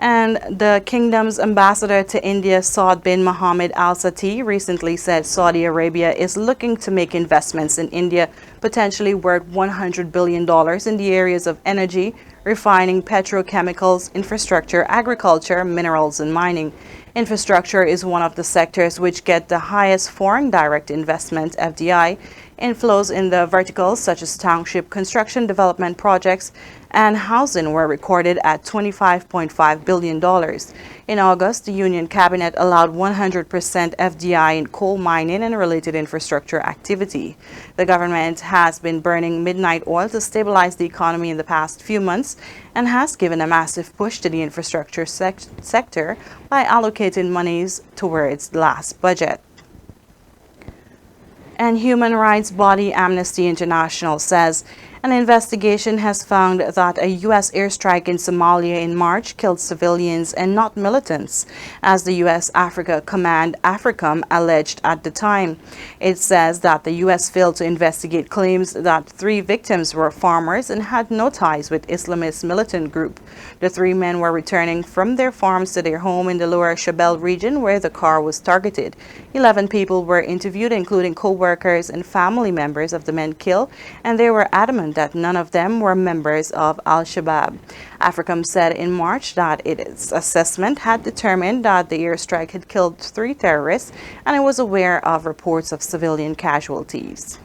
And the kingdom's ambassador to India, Saud bin Mohammed Al Sati, recently said Saudi Arabia is looking to make investments in India, potentially worth $100 billion in the areas of energy, refining, petrochemicals, infrastructure, agriculture, minerals, and mining. Infrastructure is one of the sectors which get the highest foreign direct investment, FDI, inflows in the verticals such as township construction, development projects, and housing were recorded at $25.5 billion. In August, the Union Cabinet allowed 100% FDI in coal mining and related infrastructure activity. The government has been burning midnight oil to stabilize the economy in the past few months and has given a massive push to the infrastructure sector by allocating monies towards the last budget. And human rights body Amnesty International says An investigation has found that a U.S. airstrike in Somalia in March killed civilians and not militants, as the U.S. Africa Command AFRICOM alleged at the time. It says that the U.S. failed to investigate claims that 3 victims were farmers and had no ties with Islamist militant group. The 3 men were returning from their farms to their home in the Lower Shabelle region where the car was targeted. 11 people were interviewed, including co-workers and family members of the men killed, and they were adamant that none of them were members of Al-Shabaab. AFRICOM said in March that its assessment had determined that the airstrike had killed 3 terrorists, and it was aware of reports of civilian casualties.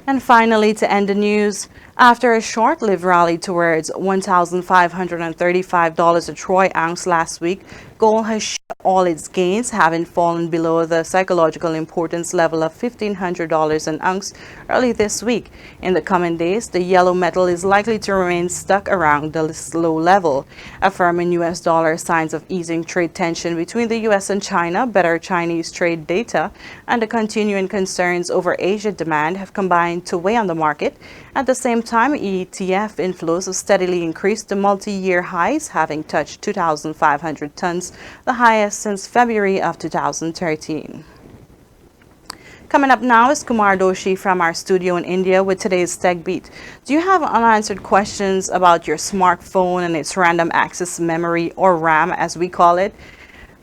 And finally, to end the news, after a short-lived rally towards $1,535 a troy ounce last week, gold has shed all its gains, having fallen below the psychological importance level of $1,500 an ounce early this week. In the coming days, the yellow metal is likely to remain stuck around this low level. A firming U.S. dollar, signs of easing trade tension between the U.S. and China, better Chinese trade data, and the continuing concerns over Asia demand have combined to weigh on the market. At the same time, ETF inflows have steadily increased to multi-year highs, having touched 2,500 tons, the highest since February of 2013. Coming up now is Kumar Doshi from our studio in India with today's Tech Beat. Do you have unanswered questions about your smartphone and its random access memory, or RAM as we call it?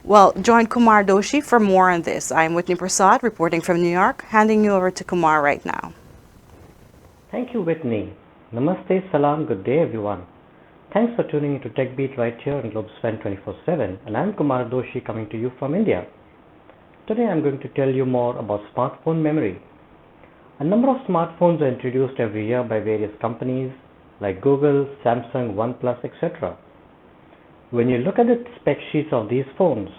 Well, join Kumar Doshi for more on this. I'm Whitney Prasad reporting from New York, handing you over to Kumar right now. Thank you, Whitney. Namaste, salam, good day everyone. Thanks for tuning into Tech Beat right here on Globespan 24x7, and I'm Kumar Doshi coming to you from India. Today I'm going to tell you more about smartphone memory. A number of smartphones are introduced every year by various companies like Google, Samsung, OnePlus, etc. When you look at the spec sheets of these phones,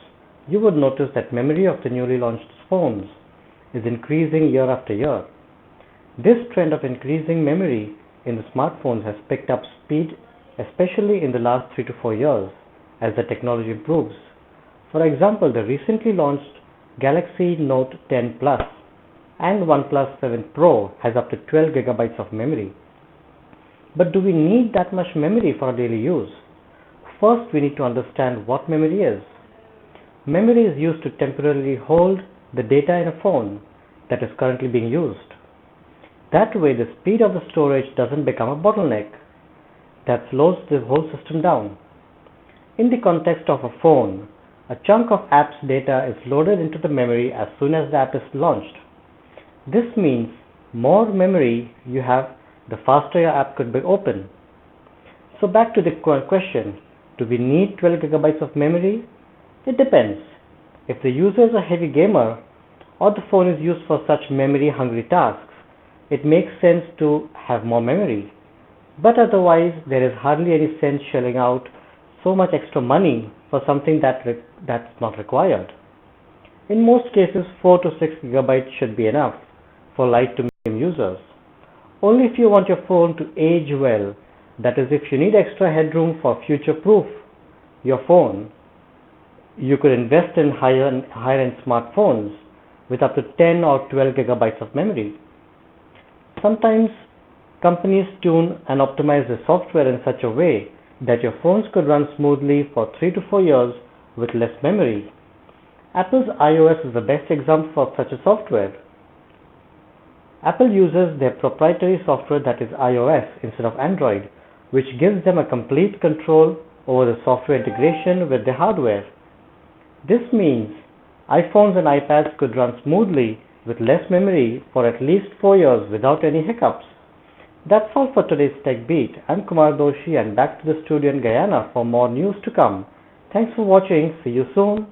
you would notice that memory of the newly launched phones is increasing year after year. This trend of increasing memory in the smartphones has picked up speed, especially in the last 3 to 4 years as the technology improves. For example, the recently launched Galaxy Note 10 Plus and OnePlus 7 Pro has up to 12 gigabytes of memory. But do we need that much memory for our daily use? First, we need to understand what memory is. Memory is used to temporarily hold the data in a phone that is currently being used. That way, the speed of the storage doesn't become a bottleneck that slows the whole system down. In the context of a phone, a chunk of app's data is loaded into the memory as soon as the app is launched. This means more memory you have, the faster your app could be open. So back to the question, do we need 12 gigabytes of memory? It depends. If the user is a heavy gamer or the phone is used for such memory-hungry tasks, it makes sense to have more memory. But otherwise, there is hardly any sense shelling out so much extra money for something that's not required. In most cases, 4 to 6 gigabytes should be enough for light to medium users. Only if you want your phone to age well, that is, if you need extra headroom for future-proof your phone, you could invest in higher-end smartphones with up to 10 or 12 gigabytes of memory. Sometimes companies tune and optimize the software in such a way that your phones could run smoothly for 3 to 4 years with less memory. Apple's iOS is the best example of such a software. Apple uses their proprietary software, that is iOS, instead of Android, which gives them a complete control over the software integration with the hardware. This means iPhones and iPads could run smoothly with less memory for at least 4 years without any hiccups. That's all for today's Tech Beat. I'm Kumar Doshi, and back to the studio in Guyana for more news to come. Thanks for watching. See you soon.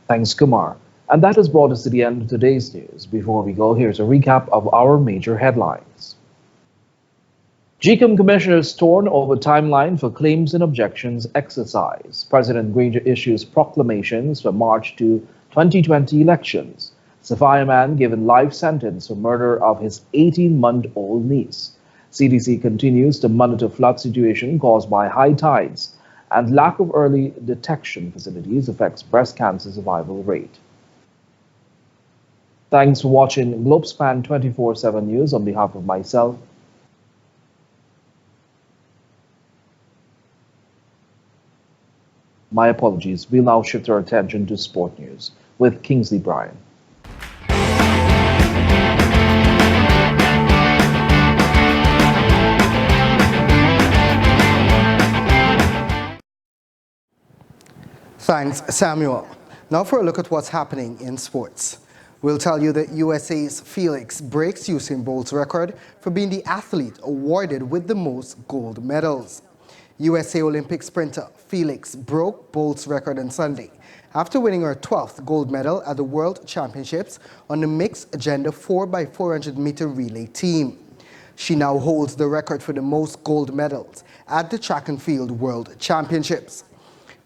Thanks, Kumar. And that has brought us to the end of today's news. Before we go, here's a recap of our major headlines. Gecom commissioners torn over timeline for claims and objections exercise. President Granger issues proclamations for March to 2020 elections. Sapphire man given life sentence for murder of his 18-month-old niece. CDC continues to monitor flood situation caused by high tides, and lack of early detection facilities affects breast cancer survival rate. Thanks for watching Globespan 24x7 News. On behalf of myself, my apologies. We'll now shift our attention to sport news with Kingsley Bryan. Thanks, Samuel. Now for a look at what's happening in sports. We'll tell you that USA's Felix breaks Usain Bolt's record for being the athlete awarded with the most gold medals. USA Olympic sprinter Felix broke Bolt's record on Sunday after winning her 12th gold medal at the World Championships on the mixed gender 4x400 meter relay team. She now holds the record for the most gold medals at the Track and Field World Championships.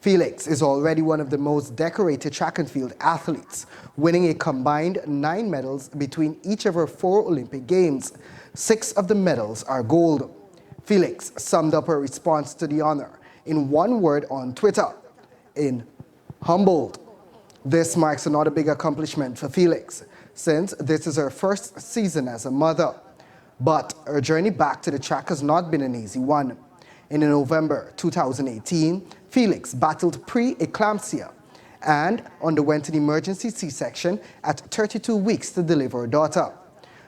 Felix is already one of the most decorated track and field athletes, winning a combined 9 medals between each of her 4 Olympic Games. 6 of the medals are gold. Felix summed up her response to the honor in one word on Twitter, in humbled. This marks another big accomplishment for Felix, since this is her first season as a mother. But her journey back to the track has not been an easy one. In November 2018, Felix battled pre-eclampsia and underwent an emergency C-section at 32 weeks to deliver her daughter.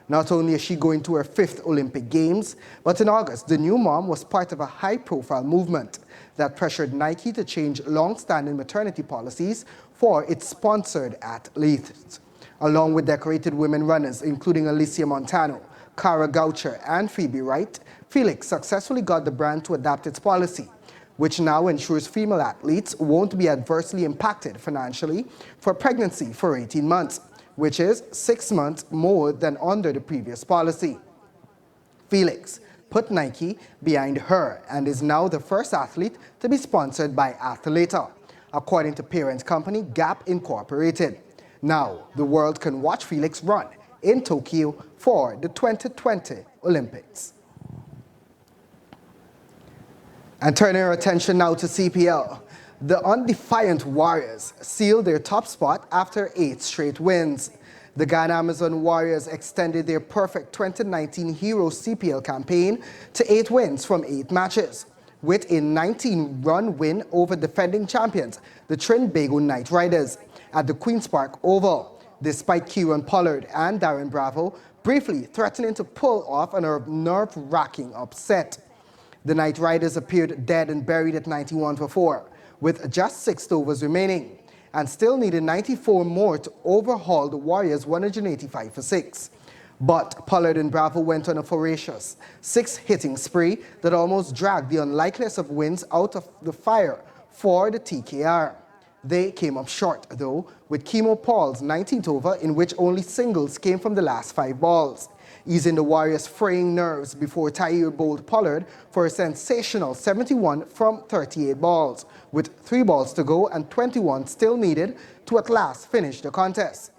Not only is she going to her 5th Olympic Games, but in August, the new mom was part of a high-profile movement that pressured Nike to change long-standing maternity policies for its sponsored athletes. Along with decorated women runners, including Alicia Montano, Cara Goucher, and Phoebe Wright, Felix successfully got the brand to adapt its policy, which now ensures female athletes won't be adversely impacted financially for pregnancy for 18 months, which is 6 months more than under the previous policy. Felix put Nike behind her and is now the first athlete to be sponsored by Athleta, according to parent company Gap Incorporated. Now, the world can watch Felix run in Tokyo for the 2020 Olympics. And turning our attention now to CPL, the undefiant Warriors sealed their top spot after 8 straight wins. The Ghana Amazon Warriors extended their perfect 2019 Hero CPL campaign to 8 wins from 8 matches, with a 19-run win over defending champions, the Trinbago Knight Riders, at the Queen's Park Oval, despite Kieran Pollard and Darren Bravo briefly threatening to pull off a nerve-wracking upset. The Knight Riders appeared dead and buried at 91 for 4, with just 6 overs remaining, and still needed 94 more to overhaul the Warriors' 185 for 6. But Pollard and Bravo went on a ferocious 6-hitting spree that almost dragged the unlikeliest of wins out of the fire for the TKR. They came up short, though, with Kimo Paul's 19th over, in which only singles came from the last 5 balls, easing the Warriors' fraying nerves before Tahir bowled Pollard for a sensational 71 from 38 balls, with 3 balls to go and 21 still needed to at last finish the contest.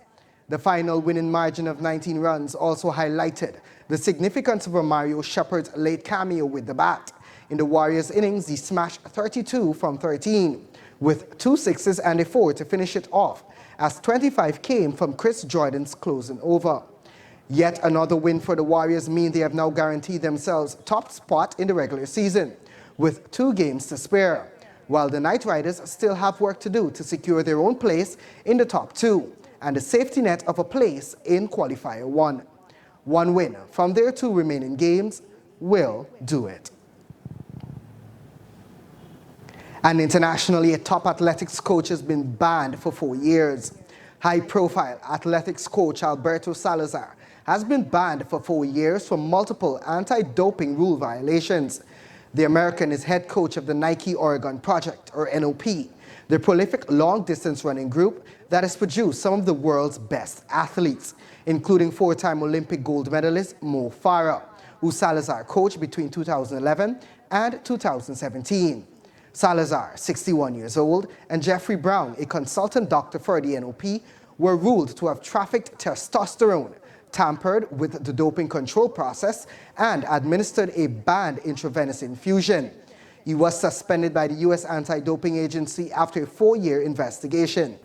The final winning margin of 19 runs also highlighted the significance of Mario Shepard's late cameo with the bat. In the Warriors' innings, he smashed 32 from 13, with 2 sixes and a 4 to finish it off, as 25 came from Chris Jordan's closing over. Yet another win for the Warriors means they have now guaranteed themselves top spot in the regular season, with 2 games to spare, while the Knight Riders still have work to do to secure their own place in the top 2 and the safety net of a place in Qualifier 1. 1 win from their 2 remaining games will do it. And internationally, a top athletics coach has been banned for 4 years. High-profile athletics coach Alberto Salazar has been banned for 4 years for multiple anti-doping rule violations. The American is head coach of the Nike Oregon Project, or NOP, the prolific long-distance running group that has produced some of the world's best athletes, including 4-time Olympic gold medalist Mo Farah, who Salazar coached between 2011 and 2017. Salazar, 61 years old, and Jeffrey Brown, a consultant doctor for the NOP, were ruled to have trafficked testosterone, tampered with the doping control process, and administered a banned intravenous infusion. He was suspended by the U.S. Anti-Doping Agency after a 4-year investigation.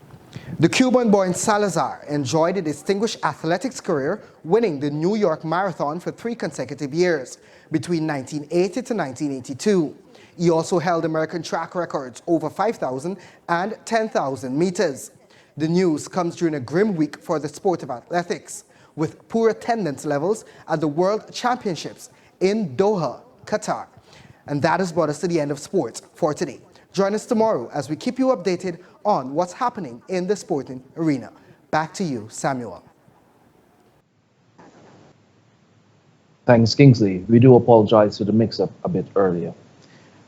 The Cuban-born Salazar enjoyed a distinguished athletics career, winning the New York Marathon for 3 consecutive years, between 1980 to 1982. He also held American track records over 5,000 and 10,000 meters. The news comes during a grim week for the sport of athletics, with poor attendance levels at the World Championships in Doha, Qatar. And that has brought us to the end of sports for today. Join us tomorrow as we keep you updated on what's happening in the sporting arena. Back to you, Samuel. Thanks, Kingsley. We do apologize for the mix-up a bit earlier.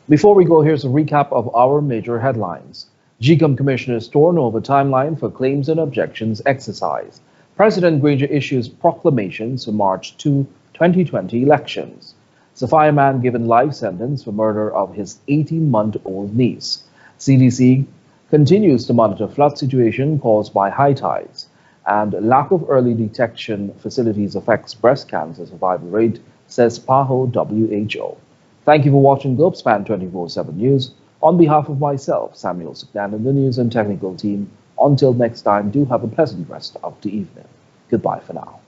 Before we go, here's a recap of our major headlines. Gecom Commissioner's torn over timeline for claims and objections exercise. President Granger issues proclamations for March 2, 2020 elections. Sophia man given life sentence for murder of his 18-month-old niece. CDC continues to monitor flood situation caused by high tides. And lack of early detection facilities affects breast cancer survival rate, says PAHO WHO. Thank you for watching Globespan 24x7 News. On behalf of myself, Samuel Suknan, and the news and technical team, until next time, do have a pleasant rest of the evening. Goodbye for now.